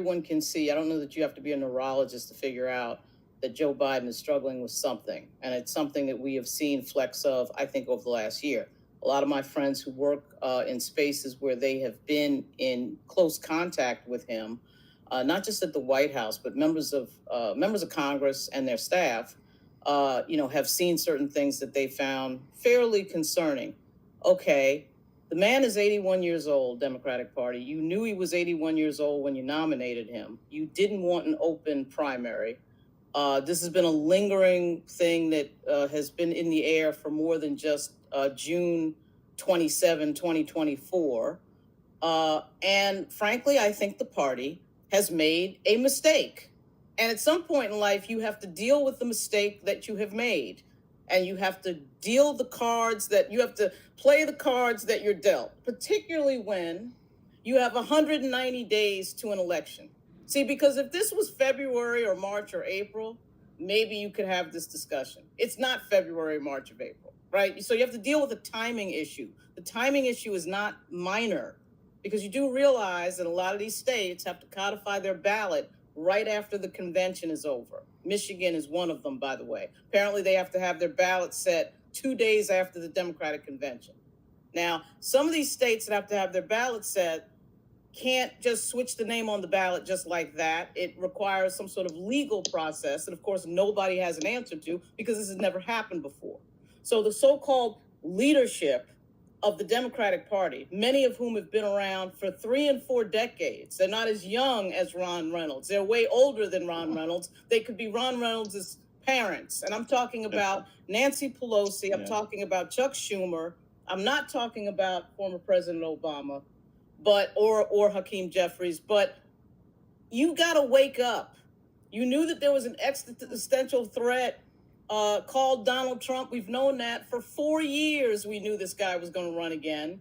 Everyone can see, I don't know that you have to be a neurologist to figure out that Joe Biden is struggling with something. And it's something that we have seen flecks of, I think, over the last year. A lot of my friends who work in spaces where they have been in close contact with him, not just at the White House, but members of Congress and their staff, have seen certain things that they found fairly concerning. Okay, the man is 81 years old, Democratic Party. You knew he was 81 years old when you nominated him. You didn't want an open primary. This has been a lingering thing that has been in the air for more than just June 27, 2024. And frankly, I think the party has made a mistake. And at some point in life, you have to deal with the mistake that you have made. And you have to deal the cards that you have to play the cards that you're dealt, particularly when you have 190 days to an election. See, because if this was February or March or April, maybe you could have this discussion. It's not February, March, or April, right? So you have to deal with a timing issue. The timing issue is not minor because you do realize that a lot of these states have to codify their ballot right after the convention is over. Michigan is one of them, by the way. Apparently, they have to have their ballot set 2 days after the Democratic convention. Now, some of these states that have to have their ballot set can't just switch the name on the ballot just like that. It requires some sort of legal process that, of course, nobody has an answer to because this has never happened before. So the so-called leadership of the Democratic Party, many of whom have been around for 3 and 4 decades. They're not as young as Ron Reynolds. They're way older than Ron Reynolds. They could be Ron Reynolds' parents. And I'm talking about Nancy Pelosi. I'm talking about Chuck Schumer. I'm not talking about former President Obama, or Hakeem Jeffries, but you got to wake up. You knew that there was an existential threat called Donald Trump. We've known that for 4 years. We knew this guy was going to run again.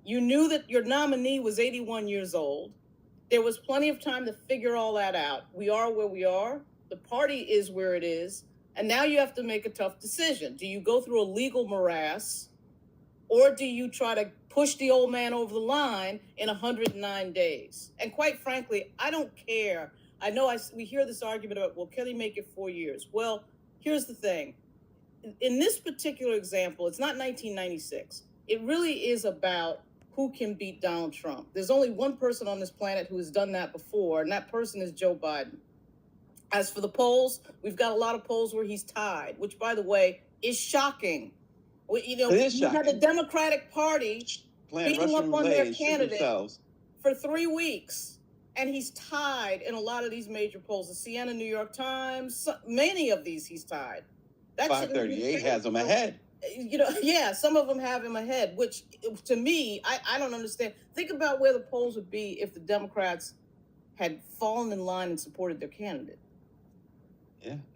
You knew that your nominee was 81 years old. There was plenty of time to figure all that out. We are where we are. The party is where it is. And now you have to make a tough decision. Do you go through a legal morass, or do you try to push the old man over the line in 109 days? And quite frankly, I don't care. I know we hear this argument about, well, can he make it 4 years? Well, here's the thing. In this particular example, it's not 1996. It really is about who can beat Donald Trump. There's only one person on this planet who has done that before, and that person is Joe Biden. As for the polls, we've got a lot of polls where he's tied, which, by the way, is shocking. You had the Democratic Party beating up on their candidate for 3 weeks, and he's tied in a lot of these major polls. The Siena, New York Times, many of these he's tied. That 538 has him ahead. Some of them have him ahead, which to me, I don't understand. Think about where the polls would be if the Democrats had fallen in line and supported their candidate.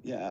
Yeah.